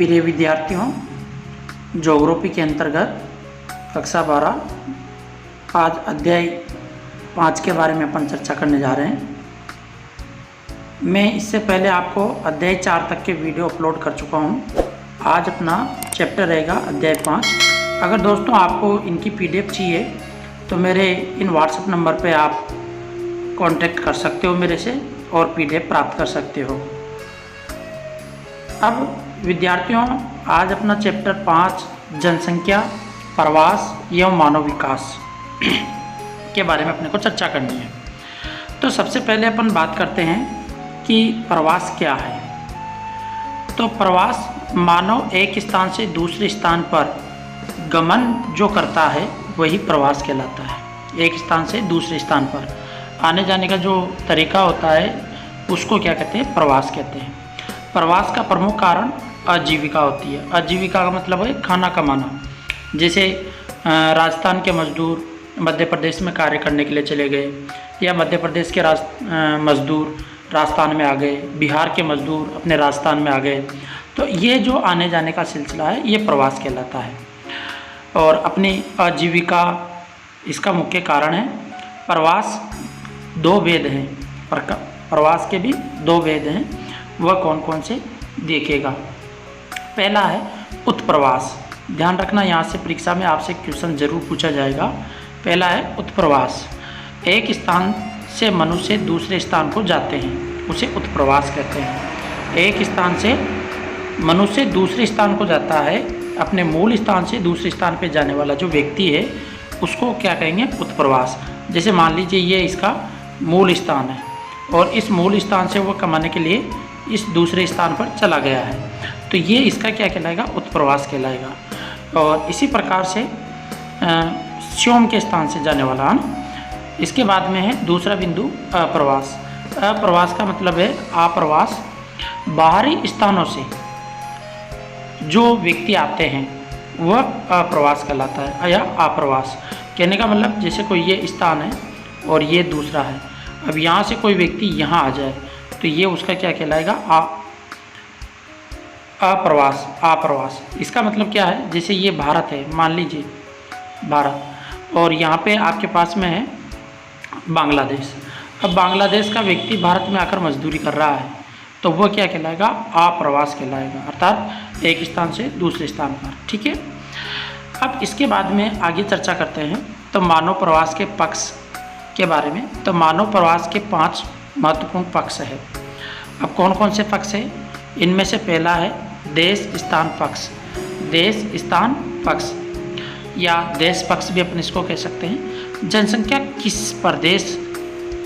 प्रिय विद्यार्थियों, ज्योग्राफी के अंतर्गत कक्षा 12 आज अध्याय 5 के बारे में अपन चर्चा करने जा रहे हैं। मैं इससे पहले आपको अध्याय 4 तक के वीडियो अपलोड कर चुका हूं। आज अपना चैप्टर रहेगा अध्याय 5। अगर दोस्तों आपको इनकी PDF चाहिए तो मेरे इन व्हाट्सएप नंबर पे आप कांटेक्ट कर सकते हो मेरे से और PDF प्राप्त कर सकते हो। अब विद्यार्थियों, आज अपना चैप्टर 5 जनसंख्या, प्रवास एवं मानव विकास के बारे में अपने को चर्चा करनी है। तो सबसे पहले अपन बात करते हैं कि प्रवास क्या है। तो प्रवास मानव एक स्थान से दूसरे स्थान पर गमन जो करता है वही प्रवास कहलाता है। एक स्थान से दूसरे स्थान पर आने जाने का जो तरीका होता है उसको क्या कहते हैं? प्रवास कहते हैं। प्रवास का प्रमुख कारण आजीविका होती है। आजीविका का मतलब है खाना कमाना। जैसे राजस्थान के मजदूर मध्य प्रदेश में कार्य करने के लिए चले गए, या मध्य प्रदेश के मजदूर राजस्थान में आ गए, बिहार के मजदूर अपने राजस्थान में आ गए। तो ये जो आने जाने का सिलसिला है ये प्रवास कहलाता है। और अपनी आजीविका इसका मुख्य कारण है। प्रवास 2 वेद हैं, प्रवास के भी 2 वेद हैं। वह कौन कौन से देखेगा? पहला है उत्प्रवास। ध्यान रखना, यहाँ से परीक्षा में आपसे क्वेश्चन जरूर पूछा जाएगा। पहला है उत्प्रवास। एक स्थान से मनुष्य दूसरे स्थान को जाते हैं, उसे उत्प्रवास कहते हैं। एक स्थान से मनुष्य दूसरे स्थान को जाता है, अपने मूल स्थान से दूसरे स्थान पर जाने वाला जो व्यक्ति है उसको क्या कहेंगे? उत्प्रवास। जैसे मान लीजिए ये इसका मूल स्थान है और इस मूल स्थान से वो कमाने के लिए इस दूसरे स्थान पर चला गया है, तो ये इसका क्या कहलाएगा? उत्प्रवास कहलाएगा। और इसी प्रकार से स्वयं के स्थान से जाने वाला है। इसके बाद में है दूसरा बिंदु अप्रवास। अप्रवास का मतलब है अप्रवास। बाहरी स्थानों से जो व्यक्ति आते हैं वह अप्रवास कहलाता है या अप्रवास। कहने का मतलब जैसे कोई ये स्थान है और ये दूसरा है, अब यहाँ से कोई व्यक्ति यहाँ आ जाए तो ये उसका क्या कहलाएगा? अप्रवास। अप्रवास इसका मतलब क्या है? जैसे ये भारत है, मान लीजिए भारत, और यहाँ पे आपके पास में है बांग्लादेश। अब बांग्लादेश का व्यक्ति भारत में आकर मजदूरी कर रहा है तो वह क्या कहलाएगा? अप्रवास कहलाएगा, अर्थात एक स्थान से दूसरे स्थान पर। ठीक है। अब इसके बाद में आगे चर्चा करते हैं तो मानव प्रवास के पक्ष के बारे में। तो मानव प्रवास के 5 महत्वपूर्ण पक्ष है। अब कौन कौन से पक्ष है? इनमें से पहला है देश स्थान पक्ष। देश स्थान पक्ष या देश पक्ष भी अपन इसको कह सकते हैं। जनसंख्या किस प्रदेश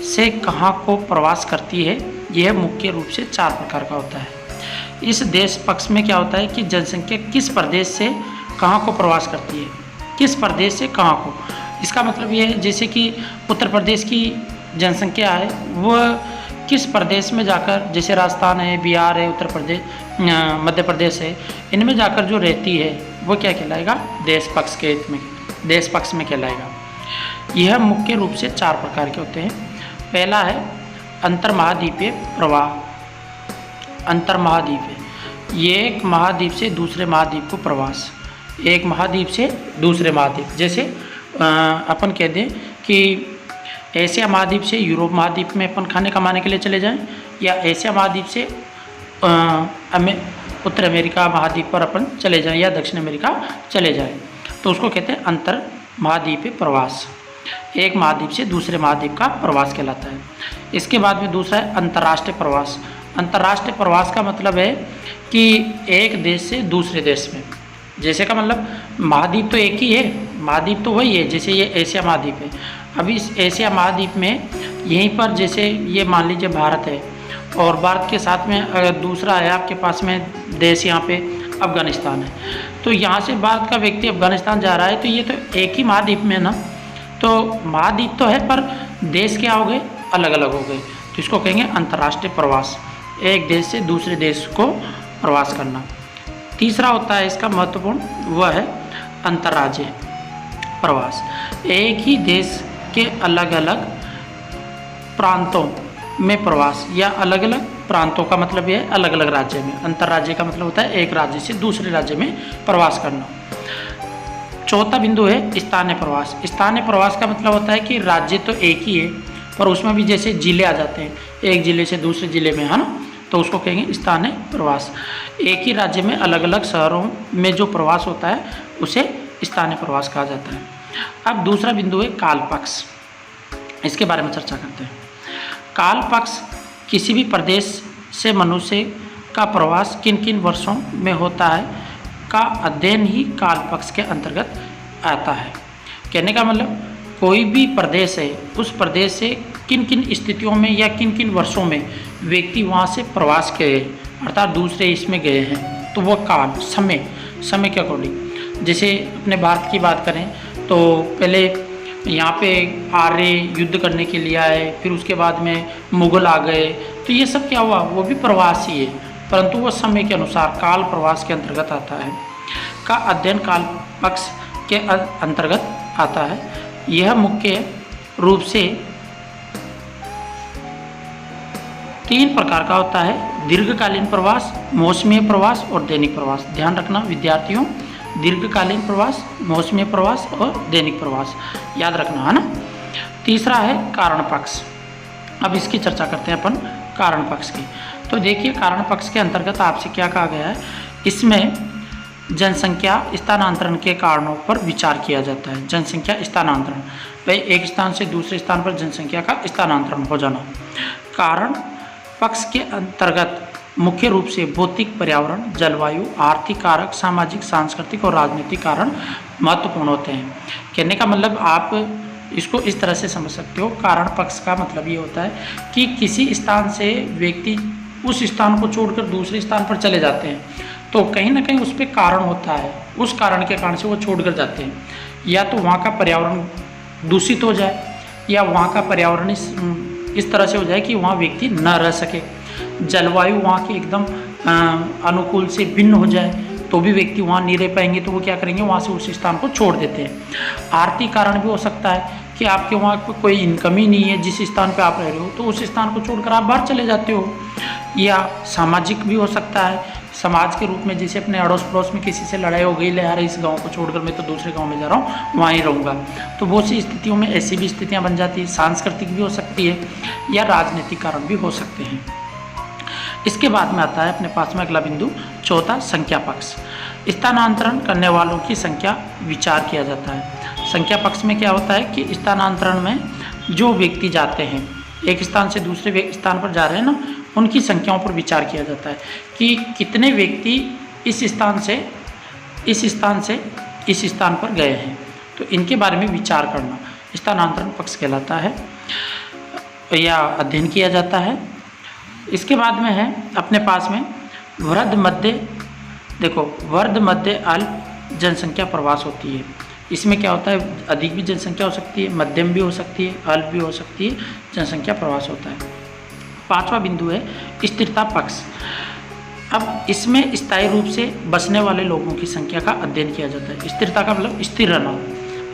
से कहाँ को प्रवास करती है, यह मुख्य रूप से 4 प्रकार का होता है। इस देश पक्ष में क्या होता है कि जनसंख्या किस प्रदेश से कहाँ को प्रवास करती है, किस प्रदेश से कहाँ को। इसका मतलब ये है जैसे कि उत्तर प्रदेश की जनसंख्या है वह किस प्रदेश में जाकर, जैसे राजस्थान है, बिहार है, उत्तर प्रदेश, मध्य प्रदेश है, इनमें जाकर जो रहती है वो क्या कहलाएगा? देश पक्ष के में, देश पक्ष में कहलाएगा। यह मुख्य रूप से 4 प्रकार के होते हैं। पहला है अंतर्महाद्वीपीय प्रवाह। अंतर्महाद्वीपीय, ये एक महाद्वीप से दूसरे महाद्वीप को प्रवास। एक महाद्वीप से दूसरे महाद्वीप, जैसे अपन कह दें कि एशिया महाद्वीप से यूरोप महाद्वीप में अपन खाने कमाने के लिए चले जाएं, या एशिया महाद्वीप से उत्तर अमेरिका महाद्वीप पर अपन चले जाएं या दक्षिण अमेरिका चले जाएं, तो उसको कहते हैं अंतर महाद्वीपीय प्रवास। एक महाद्वीप से दूसरे महाद्वीप का प्रवास कहलाता है। इसके बाद में दूसरा है अंतर्राष्ट्रीय प्रवास। अंतर्राष्ट्रीय प्रवास का मतलब है कि एक देश से दूसरे देश में, जैसे का मतलब महाद्वीप तो एक ही है, महाद्वीप तो वही है, जैसे ये एशिया महाद्वीप है। अभी इस एशिया महाद्वीप में यहीं पर जैसे ये मान लीजिए भारत है, और भारत के साथ में अगर दूसरा है आपके पास में देश, यहाँ पे अफ़गानिस्तान है, तो यहाँ से भारत का व्यक्ति अफ़गानिस्तान जा रहा है तो ये तो एक ही महाद्वीप में ना, तो महाद्वीप तो है पर देश क्या हो गए? अलग अलग हो गए, तो इसको कहेंगे अंतर्राष्ट्रीय प्रवास। एक देश से दूसरे देश को प्रवास करना। तीसरा होता है इसका महत्वपूर्ण, वह है अंतर्राज्यीय प्रवास। एक ही देश के अलग अलग प्रांतों में प्रवास या अलग अलग प्रांतों का मतलब ये है अलग अलग राज्य में। अंतर्राज्य का मतलब होता है एक राज्य से दूसरे राज्य में प्रवास करना। चौथा बिंदु है स्थानीय प्रवास। स्थानीय प्रवास का मतलब होता है कि राज्य तो एक ही है पर उसमें भी जैसे जिले आ जाते हैं, एक जिले से दूसरे जिले में, है ना, तो उसको कहेंगे स्थानीय प्रवास। एक ही राज्य में अलग अलग शहरों में जो प्रवास होता है उसे स्थानीय प्रवास कहा जाता है। अब दूसरा बिंदु है काल पक्ष। इसके बारे में चर्चा करते हैं। काल पक्ष किसी भी प्रदेश से मनुष्य का प्रवास किन किन वर्षों में होता है का अध्ययन ही काल पक्ष के अंतर्गत आता है। कहने का मतलब कोई भी प्रदेश है, उस प्रदेश से किन किन स्थितियों में या किन किन वर्षों में व्यक्ति वहाँ से प्रवास किए अर्थात दूसरे इसमें गए हैं, तो वह काल समय के अकॉर्डिंग। जैसे अपने भारत की बात करें तो पहले यहाँ पे आर्य युद्ध करने के लिए आए, फिर उसके बाद में मुग़ल आ गए, तो ये सब क्या हुआ, वो भी प्रवास ही है, परंतु वो समय के अनुसार काल प्रवास के अंतर्गत आता है। का अध्ययन काल पक्ष के अंतर्गत आता है। यह मुख्य रूप से 3 प्रकार का होता है: दीर्घकालीन प्रवास, मौसमी प्रवास और दैनिक प्रवास। ध्यान रखना विद्यार्थियों, दीर्घकालीन प्रवास, मौसमी प्रवास और दैनिक प्रवास याद रखना, है ना। तीसरा है कारण पक्ष। अब इसकी चर्चा करते हैं अपन कारण पक्ष की। तो देखिए कारण पक्ष के अंतर्गत आपसे क्या कहा गया है, इसमें जनसंख्या स्थानांतरण के कारणों पर विचार किया जाता है। जनसंख्या स्थानांतरण, भाई एक स्थान से दूसरे स्थान पर जनसंख्या का स्थानांतरण हो जाना। कारण पक्ष के अंतर्गत मुख्य रूप से भौतिक, पर्यावरण, जलवायु, आर्थिक कारक, सामाजिक, सांस्कृतिक और राजनीतिक कारण महत्वपूर्ण होते हैं। कहने का मतलब आप इसको इस तरह से समझ सकते हो, कारण पक्ष का मतलब ये होता है कि किसी स्थान से व्यक्ति उस स्थान को छोड़कर दूसरे स्थान पर चले जाते हैं, तो कहीं ना कहीं उस पर कारण होता है, उस कारण के कारण से वो छोड़कर जाते हैं। या तो वहाँ का पर्यावरण दूषित हो जाए, या वहाँ का पर्यावरण इस तरह से हो जाए कि वहाँ व्यक्ति न रह सके, जलवायु वहाँ की एकदम अनुकूल से भिन्न हो जाए तो भी व्यक्ति वहाँ नहीं रह पाएंगे, तो वो क्या करेंगे, वहाँ से उस स्थान को छोड़ देते हैं। आर्थिक कारण भी हो सकता है कि आपके वहाँ कोई इनकम ही नहीं है, जिस स्थान पे आप रह रहे हो तो उस स्थान को छोड़कर आप बाहर चले जाते हो। या सामाजिक भी हो सकता है, समाज के रूप में, जैसे अपने अड़ोस पड़ोस में किसी से लड़ाई हो गई, ले यार इस गांव को छोड़कर मैं तो दूसरे गांव में जा रहा हूँ, वहाँ ही रहूँगा, तो बहुत सी स्थितियों में ऐसी भी स्थितियाँ बन जाती है। सांस्कृतिक भी हो सकती है या राजनीतिक कारण भी हो सकते हैं। इसके बाद में आता है अपने पास में अगला बिंदु, चौथा संख्या पक्ष। स्थानांतरण करने वालों की संख्या विचार किया जाता है। संख्या पक्ष में क्या होता है कि स्थानांतरण में जो व्यक्ति जाते हैं, एक स्थान से दूसरे स्थान पर जा रहे हैं ना, उनकी संख्याओं पर विचार किया जाता है कि कितने व्यक्ति इस स्थान से इस स्थान पर गए हैं, तो इनके बारे में विचार करना स्थानांतरण पक्ष कहलाता है या अध्ययन किया जाता है। इसके बाद में है अपने पास में वृद्ध मध्य, देखो वृद्ध मध्य अल्प जनसंख्या प्रवास होती है। इसमें क्या होता है, अधिक भी जनसंख्या हो सकती है, मध्यम भी हो सकती है, अल्प भी हो सकती है, जनसंख्या प्रवास होता है। पांचवा बिंदु है स्थिरता पक्ष। अब इसमें स्थायी रूप से बसने वाले लोगों की संख्या का अध्ययन किया जाता है। स्थिरता का मतलब स्थिर रहना,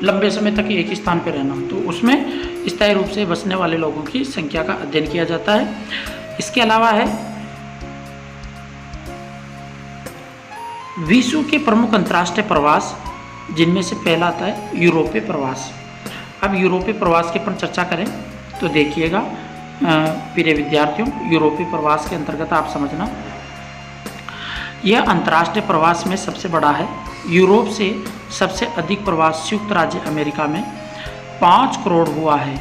लंबे समय तक एक स्थान पर रहना, तो उसमें स्थायी रूप से बसने वाले लोगों की संख्या का अध्ययन किया जाता है। इसके अलावा है विश्व के प्रमुख अंतर्राष्ट्रीय प्रवास, जिनमें से पहला आता है यूरोपीय प्रवास। अब यूरोपीय प्रवास के पर चर्चा करें तो देखिएगा प्रिय विद्यार्थियों, यूरोपीय प्रवास के अंतर्गत आप समझना, यह अंतर्राष्ट्रीय प्रवास में सबसे बड़ा है। यूरोप से सबसे अधिक प्रवास संयुक्त राज्य अमेरिका में 5 करोड़ हुआ है।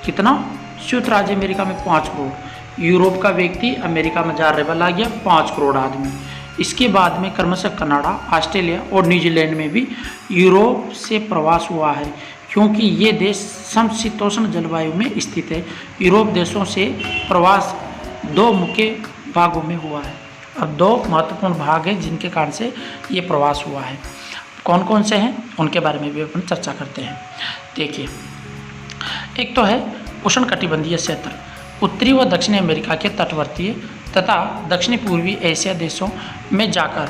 कितना? संयुक्त राज्य अमेरिका में 5 करोड़। यूरोप का व्यक्ति अमेरिका में जा रहे वाला गया 5 करोड़ आदमी। इसके बाद में क्रमशः कनाडा, ऑस्ट्रेलिया और न्यूजीलैंड में भी यूरोप से प्रवास हुआ है, क्योंकि ये देश समशीतोष्ण जलवायु में स्थित है। यूरोप देशों से प्रवास 2 मुख्य भागों में हुआ है। अब 2 महत्वपूर्ण भाग हैं जिनके कारण से ये प्रवास हुआ है। कौन कौन से हैं उनके बारे में भी अपन चर्चा करते हैं। देखिए, एक तो है उष्णकटिबंधीय क्षेत्र, उत्तरी व दक्षिणी अमेरिका के तटवर्तीय तथा दक्षिणी पूर्वी एशिया देशों में जाकर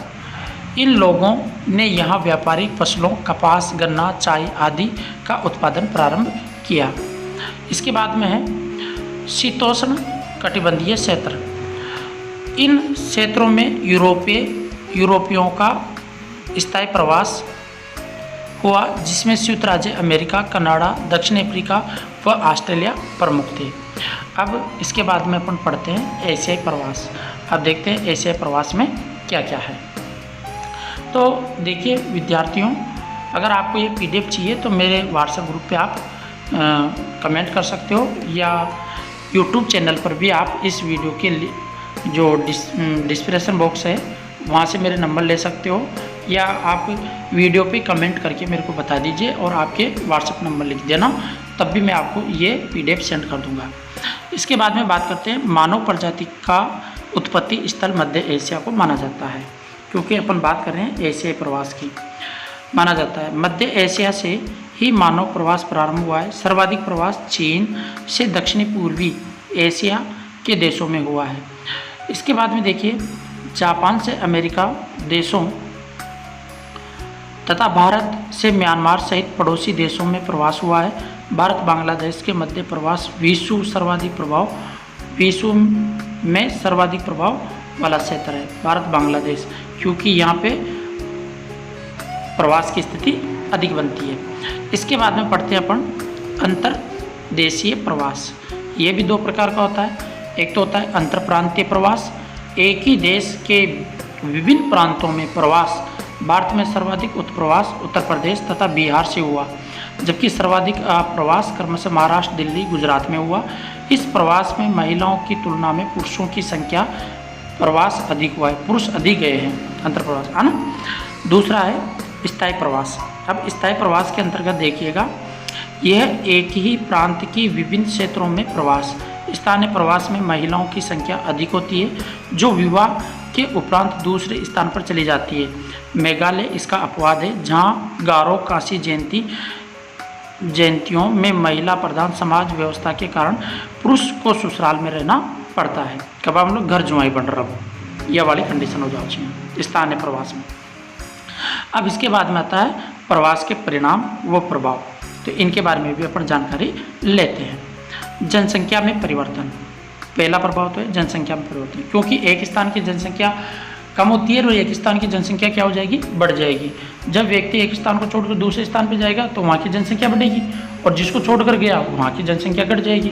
इन लोगों ने यहाँ व्यापारिक फसलों कपास, गन्ना, चाय आदि का उत्पादन प्रारंभ किया। इसके बाद में है शीतोष्ण कटिबंधीय क्षेत्र, इन क्षेत्रों में यूरोपियों का स्थायी प्रवास हुआ, जिसमें संयुक्त राज्य अमेरिका, कनाडा, दक्षिण अफ्रीका व ऑस्ट्रेलिया प्रमुख थे। अब इसके बाद में अपन पढ़ते हैं एशियाई प्रवास। अब देखते हैं एशियाई प्रवास में क्या क्या है। तो देखिए विद्यार्थियों, अगर आपको ये PDF चाहिए तो मेरे व्हाट्सएप ग्रुप पे आप कमेंट कर सकते हो, या यूट्यूब चैनल पर भी आप इस वीडियो के जो डिस्क्रिप्शन बॉक्स है वहाँ से मेरे नंबर ले सकते हो, या आप वीडियो पे कमेंट करके मेरे को बता दीजिए और आपके व्हाट्सएप नंबर लिख देना, तब भी मैं आपको ये PDF सेंड कर दूँगा। इसके बाद में बात करते हैं मानव प्रजाति का उत्पत्ति स्थल मध्य एशिया को माना जाता है, क्योंकि अपन बात कर रहे हैं एशियाई प्रवास की। माना जाता है मध्य एशिया से ही मानव प्रवास प्रारंभ हुआ है। सर्वाधिक प्रवास चीन से दक्षिणी पूर्वी एशिया के देशों में हुआ है। इसके बाद में देखिए जापान से अमेरिका देशों तथा भारत से म्यांमार सहित पड़ोसी देशों में प्रवास हुआ है। भारत बांग्लादेश के मध्य प्रवास विश्व में सर्वाधिक प्रभाव वाला क्षेत्र है भारत बांग्लादेश, क्योंकि यहाँ पे प्रवास की स्थिति अधिक बनती है। इसके बाद में पढ़ते हैं अपन अंतर्देशीय प्रवास। ये भी दो प्रकार का होता है। एक तो होता है अंतर प्रांतीय प्रवास, एक ही देश के विभिन्न प्रांतों में प्रवास। भारत में सर्वाधिक उत्प्रवास उत्तर प्रदेश तथा बिहार से हुआ, जबकि सर्वाधिक प्रवास क्रमशः महाराष्ट्र, दिल्ली, गुजरात में हुआ। इस प्रवास में महिलाओं की तुलना में पुरुषों की संख्या प्रवास अधिक हुआ है, पुरुष अधिक गए हैं अंतर प्रवास, है ना। दूसरा है स्थायी प्रवास। अब स्थायी प्रवास के अंतर्गत देखिएगा, यह एक ही प्रांत की विभिन्न क्षेत्रों में प्रवास। स्थानीय प्रवास में महिलाओं की संख्या अधिक होती है, जो विवाह के उपरांत दूसरे स्थान पर चली जाती है। मेघालय इसका अपवाद है, जहाँ गारो काशी जयंतियों में महिला प्रधान समाज व्यवस्था के कारण पुरुष को ससुराल में रहना पड़ता है। कब हम लोग घर जुआई बन रहा हो, यह वाली कंडीशन हो जाती है स्थानीय प्रवास में। अब इसके बाद में आता है प्रवास के परिणाम व प्रभाव। तो इनके बारे में भी अपन जानकारी लेते हैं। जनसंख्या में परिवर्तन, पहला प्रभाव तो है जनसंख्या में परिवर्तन, क्योंकि एक स्थान की जनसंख्या कम होती है और एक स्थान की जनसंख्या क्या हो जाएगी, बढ़ जाएगी। जब व्यक्ति एक स्थान को छोड़कर दूसरे स्थान पर जाएगा तो वहाँ की जनसंख्या बढ़ेगी, और जिसको छोड़कर गया वहाँ की जनसंख्या घट जाएगी।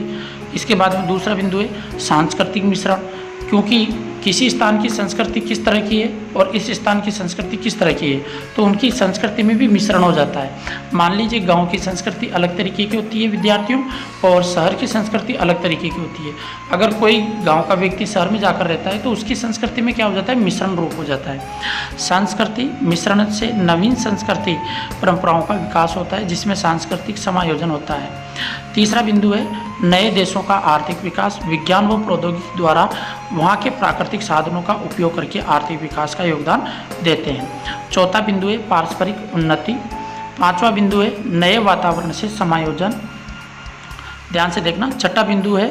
इसके बाद में दूसरा बिंदु है सांस्कृतिक मिश्रण, क्योंकि किसी स्थान की संस्कृति किस तरह की है और इस स्थान की संस्कृति किस तरह की है, तो उनकी संस्कृति में भी मिश्रण हो जाता है। मान लीजिए गांव की संस्कृति अलग तरीके की होती है विद्यार्थियों, और शहर की संस्कृति अलग तरीके की होती है। अगर कोई गांव का व्यक्ति शहर में जाकर रहता है तो उसकी संस्कृति में क्या हो जाता है, मिश्रण रूप हो जाता है। सांस्कृतिक मिश्रण से नवीन संस्कृति परंपराओं का विकास होता है, जिसमें सांस्कृतिक समायोजन होता है। तीसरा बिंदु है नए देशों का आर्थिक विकास। विज्ञान व प्रौद्योगिकी द्वारा वहाँ के प्राकृतिक साधनों का उपयोग करके आर्थिक विकास का योगदान देते हैं। चौथा बिंदु है पारस्परिक उन्नति। पांचवा बिंदु है नए वातावरण से समायोजन, ध्यान से देखना। छठा बिंदु है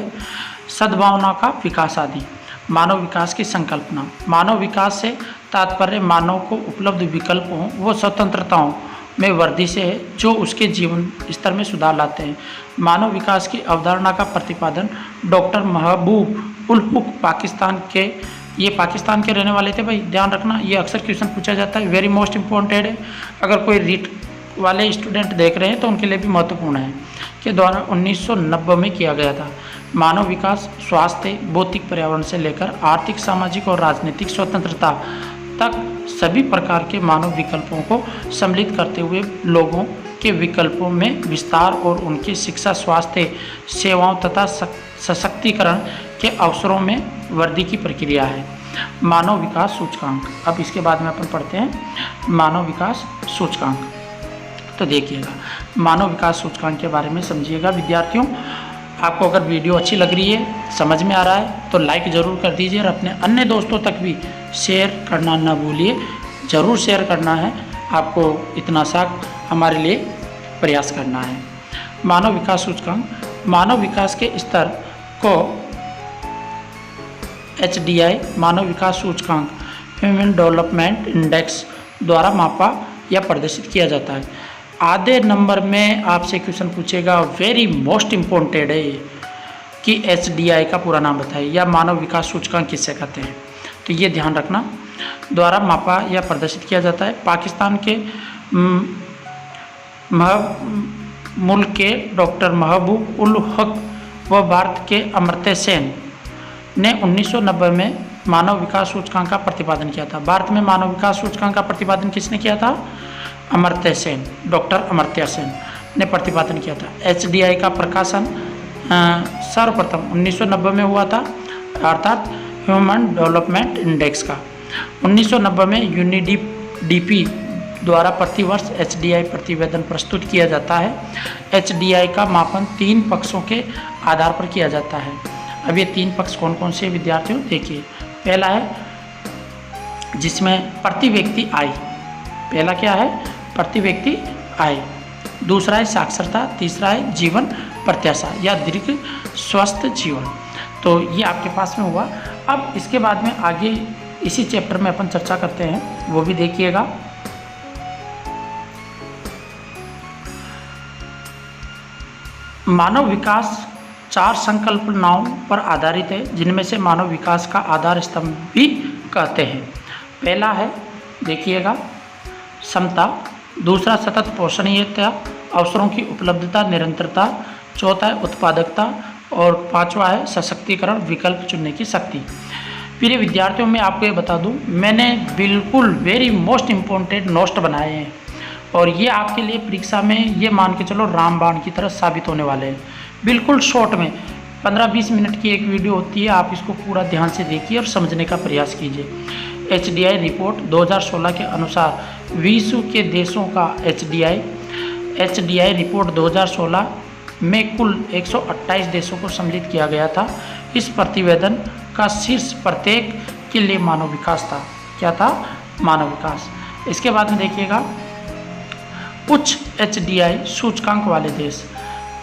सद्भावना का विकास आदि। मानव विकास की संकल्पना। मानव विकास से तात्पर्य मानव को उपलब्ध विकल्पों व स्वतंत्रताओं में वृद्धि से है, जो उसके जीवन स्तर में सुधार लाते हैं। मानव विकास की अवधारणा का प्रतिपादन डॉक्टर महबूब उल हुक पाकिस्तान के रहने वाले थे। भाई ध्यान रखना, ये अक्सर क्वेश्चन पूछा जाता है, वेरी मोस्ट इम्पोर्टेंट है। अगर कोई रीट वाले स्टूडेंट देख रहे हैं तो उनके लिए भी महत्वपूर्ण है, के द्वारा 1990 में किया गया था। मानव विकास स्वास्थ्य, भौतिक पर्यावरण से लेकर आर्थिक, सामाजिक और राजनीतिक स्वतंत्रता तक सभी प्रकार के मानव विकल्पों को सम्मिलित करते हुए लोगों के विकल्पों में विस्तार और उनकी शिक्षा, स्वास्थ्य सेवाओं तथा सशक्तिकरण के अवसरों में वृद्धि की प्रक्रिया है। मानव विकास सूचकांक। अब इसके बाद में अपन पढ़ते हैं मानव विकास सूचकांक। तो देखिएगा, मानव विकास सूचकांक के बारे में समझिएगा विद्यार्थियों। आपको अगर वीडियो अच्छी लग रही है, समझ में आ रहा है, तो लाइक ज़रूर कर दीजिए और अपने अन्य दोस्तों तक भी शेयर करना ना भूलिए। ज़रूर शेयर करना है, आपको इतना सा हमारे लिए प्रयास करना है। मानव विकास सूचकांक, मानव विकास के स्तर को HDI मानव विकास सूचकांक ह्यूमन डेवलपमेंट इंडेक्स द्वारा मापा या प्रदर्शित किया जाता है। आधे नंबर में आपसे क्वेश्चन पूछेगा, वेरी मोस्ट इम्पोर्टेंट है कि HDI का पूरा नाम बताइए, या मानव विकास सूचकांक किससे कहते हैं। तो ये ध्यान रखना, द्वारा मापा या प्रदर्शित किया जाता है। पाकिस्तान के मुल्क के डॉक्टर महबूब उल हक व भारत के अमर्त्य सेन ने 1990 में मानव विकास सूचकांक का प्रतिपादन किया था। भारत में मानव विकास सूचकांक का प्रतिपादन किसने किया था? अमर्त्य सेन, डॉक्टर अमर्त्य सेन ने प्रतिपादन किया था। HDI का प्रकाशन सर्वप्रथम 1990 में हुआ था, अर्थात ह्यूमन डेवलपमेंट इंडेक्स का। 1990 में UNDP द्वारा प्रतिवर्ष HDI प्रतिवेदन प्रस्तुत किया जाता है। HDI का मापन 3 पक्षों के आधार पर किया जाता है। अब ये 3 पक्ष कौन कौन से विद्यार्थियों देखिए। पहला है जिसमें प्रति व्यक्ति आय, पहला क्या है? प्रति व्यक्ति आय। दूसरा है साक्षरता, तीसरा है जीवन प्रत्याशा या दीर्घ स्वस्थ जीवन। तो ये आपके पास में हुआ। अब इसके बाद में आगे इसी चैप्टर में अपन चर्चा करते हैं, वो भी देखिएगा। मानव विकास 4 संकल्पनाओं पर आधारित है, जिनमें से मानव विकास का आधार स्तंभ भी कहते हैं। पहला है देखिएगा समता, दूसरा सतत पोषणीयता, अवसरों की उपलब्धता, निरंतरता, चौथा है उत्पादकता और 5वां है सशक्तिकरण, विकल्प चुनने की शक्ति। प्रिय विद्यार्थियों, मैं आपको ये बता दूं, मैंने बिल्कुल वेरी मोस्ट इम्पोर्टेंट नोट्स बनाए हैं और ये आपके लिए परीक्षा में ये मान के चलो रामबाण की तरह साबित होने वाले हैं। बिल्कुल शॉर्ट में 15-20 मिनट की एक वीडियो होती है, आप इसको पूरा ध्यान से देखिए और समझने का प्रयास कीजिए। HDI रिपोर्ट 2016 के अनुसार विश्व के देशों का HDI रिपोर्ट 2016 में कुल 128 देशों को सम्मिलित किया गया था। इस प्रतिवेदन का शीर्ष प्रत्येक के लिए मानव विकास था। क्या था? मानव विकास। इसके बाद में देखिएगा उच्च HDI सूचकांक वाले देश,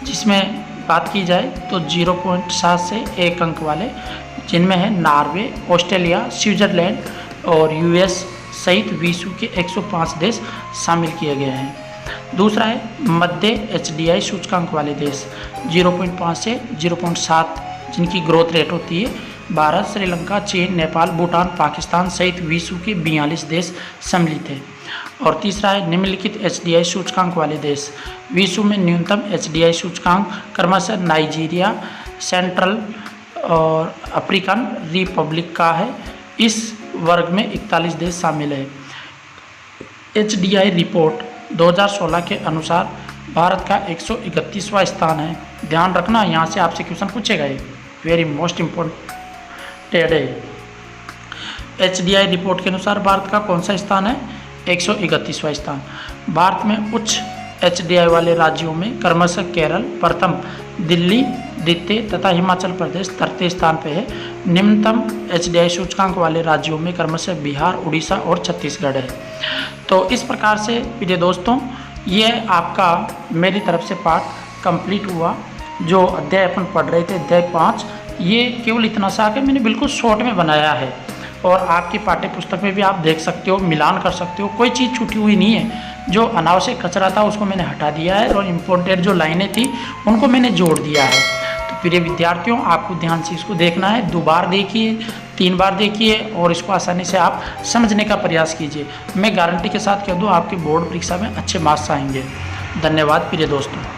जिसमें बात की जाए तो 0.7 से 1 अंक वाले, जिनमें है नॉर्वे, ऑस्ट्रेलिया, स्विट्जरलैंड और US सहित विश्व के 105 देश शामिल किए गए हैं। दूसरा है मध्य HDI सूचकांक वाले देश, 0.5 से 0.7 जिनकी ग्रोथ रेट होती है। भारत, श्रीलंका, चीन, नेपाल, भूटान, पाकिस्तान सहित विश्व के 42 देश सम्मिलित हैं। और तीसरा है निम्नलिखित HDI सूचकांक वाले देश। विश्व में न्यूनतम HDI सूचकांक क्रमशः नाइजीरिया, सेंट्रल और अफ्रीकन रिपब्लिक का है। इस वर्ग में 41 देश शामिल है। HDI रिपोर्ट 2016 के अनुसार भारत का 131वां स्थान है। ध्यान रखना, यहाँ से आपसे क्वेश्चन पूछेगा, ये वेरी मोस्ट इम्पोर्टेंट है। HDI रिपोर्ट के अनुसार भारत का कौन सा स्थान है? 131वां स्थान। भारत में उच्च HDI वाले राज्यों में क्रमशः केरल प्रथम, दिल्ली द्वितीय तथा हिमाचल प्रदेश तृतीय स्थान पे है। निम्नतम HDI सूचकांक वाले राज्यों में क्रमशः बिहार, उड़ीसा और छत्तीसगढ़ है। तो इस प्रकार से प्रिय दोस्तों, ये आपका मेरी तरफ से पाठ कंप्लीट हुआ। जो अध्याय अपन पढ़ रहे थे, अध्याय 5, ये केवल इतना सा कि मैंने बिल्कुल शॉर्ट में बनाया है और आपकी पाठ्य पुस्तक में भी आप देख सकते हो, मिलान कर सकते हो, कोई चीज़ छूटी हुई नहीं है। जो अनावश्यक कचरा था उसको मैंने हटा दिया है और इम्पोर्टेंट जो लाइनें थी उनको मैंने जोड़ दिया है। तो प्रिय विद्यार्थियों, आपको ध्यान से इसको देखना है, 2 बार देखिए, 3 बार देखिए और इसको आसानी से आप समझने का प्रयास कीजिए। मैं गारंटी के साथ कह दूँ आपके बोर्ड परीक्षा में अच्छे मार्क्स आएंगे। धन्यवाद प्रिय दोस्तों।